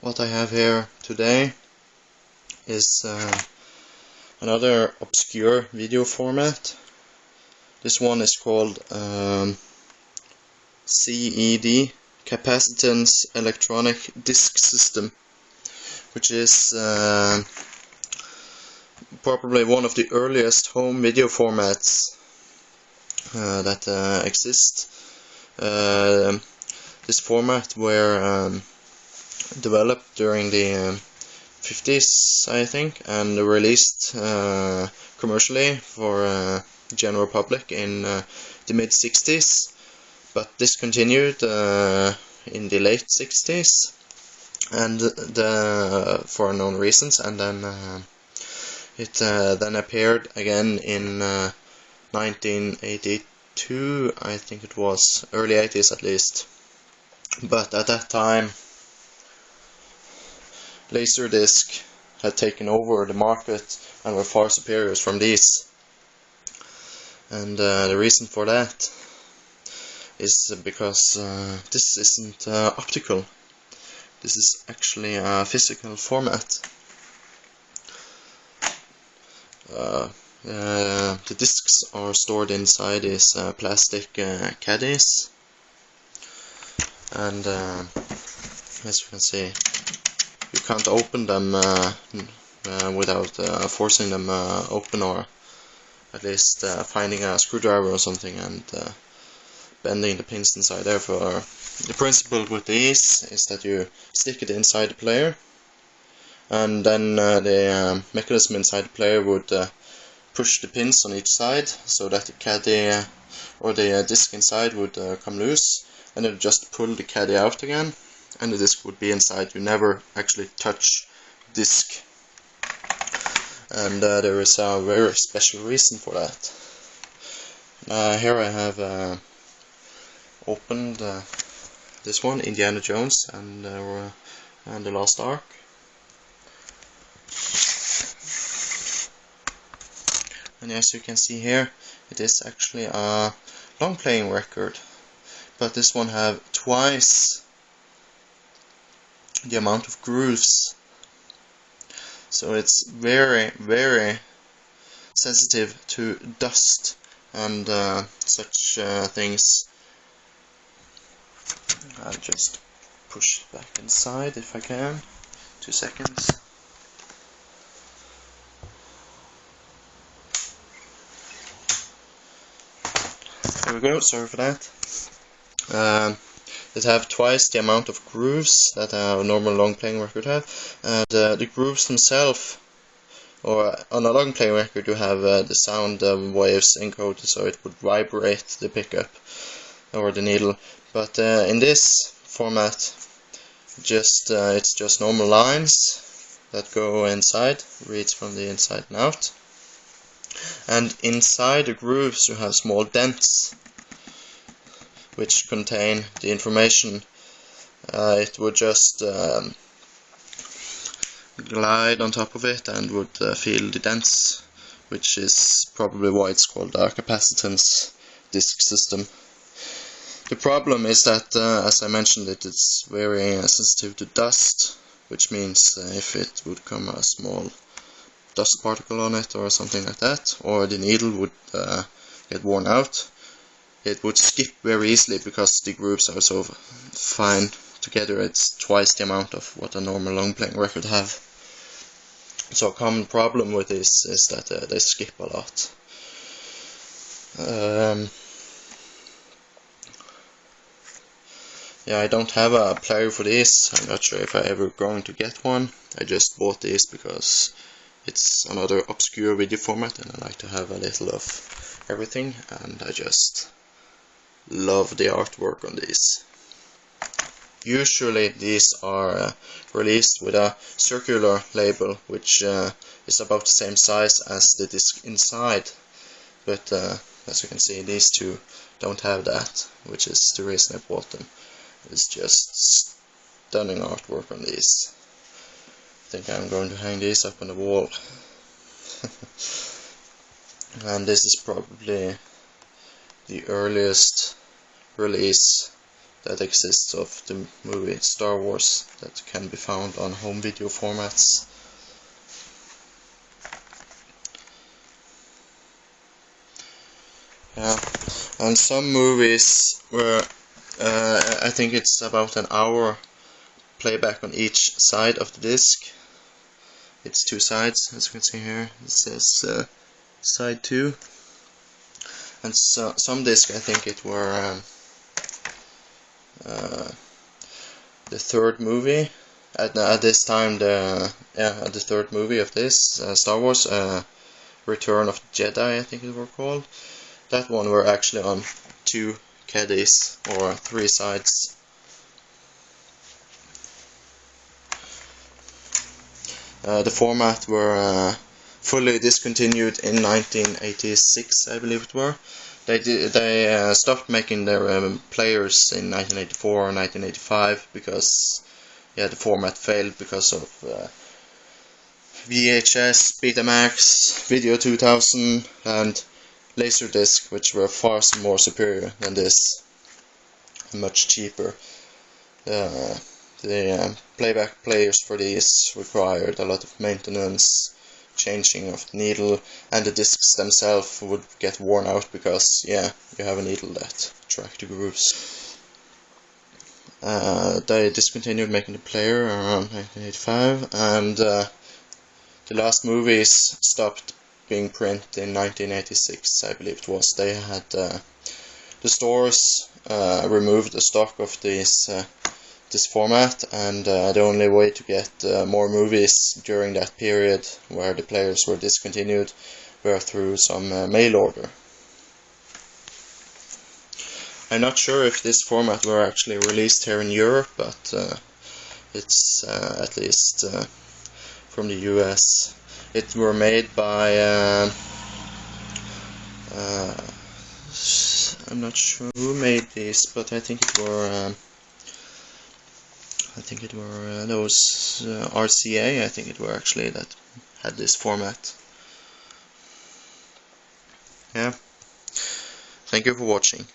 what I have here today is another obscure video format. This one is called CED, Capacitance Electronic Disc System, which is probably one of the earliest home video formats that exist. This format were developed during the 50s, I think, and released commercially for general public in the mid 60s, but discontinued in the late 60s and for unknown reasons, and then it then appeared again in 1982, I think it was, early 80s at least. But at that time, Laserdisc had taken over the market and were far superior from these. And the reason for that is because this isn't optical. This is actually a physical format. The discs are stored inside these plastic caddies, and as you can see, you can't open them without forcing them open, or at least finding a screwdriver or something and bending the pins inside. Therefore, the principle with these is that you stick it inside the player, and then the mechanism inside the player would push the pins on each side so that the caddy or the disc inside would come loose, and then just pull the caddy out again, and the disc would be inside. You never actually touch the disc, and there is a very special reason for that. Here I have opened this one, Indiana Jones and the Lost Ark. And as you can see here, it is actually a long playing record, but this one have twice the amount of grooves, so it's very, very sensitive to dust and such things. I'll just push it back inside if I can. 2 seconds. There we go, sorry for that. It have twice the amount of grooves that a normal long playing record have, and the grooves themselves, or on a long playing record you have the sound waves encoded so it would vibrate the pickup or the needle, but in this format it's just normal lines that go inside, reads from the inside and out, and inside the grooves you have small dents which contain the information. It would just glide on top of it and would feel the dents, which is probably why it's called a capacitance disc system. The problem is that, as I mentioned, it's very sensitive to dust, which means if it would come a small dust particle on it or something like that, or the needle would get worn out, it would skip very easily because the grooves are so fine together. It's twice the amount of what a normal long playing record have. So a common problem with this is that they skip a lot. Yeah, I don't have a player for this. I'm not sure if I ever going to get one. I just bought this because it's another obscure video format and I like to have a little of everything, and I just love the artwork on these. Usually these are released with a circular label, which is about the same size as the disc inside, but as you can see, these two don't have that, which is the reason I bought them. It's just stunning artwork on these. I think I'm going to hang these up on the wall. And this is probably the earliest release that exists of the movie Star Wars that can be found on home video formats. Yeah, and some movies were, I think it's about an hour playback on each side of the disc. It's two sides, as you can see here. It says side 2. And so, some disc, I think it were the third movie. At this time, the third movie of this Star Wars, Return of the Jedi, I think it were called. That one were actually on 2 caddies or 3 sides. The format were fully discontinued in 1986, I believe it were. They stopped making their players in 1984 or 1985 because the format failed because of VHS, Betamax, Video 2000 and Laserdisc, which were far more superior than this, and much cheaper. The playback players for these required a lot of maintenance, changing of the needle, and the discs themselves would get worn out because, you have a needle that tracked the grooves. They discontinued making the player around 1985, and the last movies stopped being printed in 1986, I believe it was. They had the stores removed the stock of this format, and the only way to get more movies during that period where the players were discontinued were through some mail order. I'm not sure if this format were actually released here in Europe, but it's at least from the US. It were made by I'm not sure who made these, but I think it were those RCA, I think it were actually, that had this format. Yeah. Thank you for watching.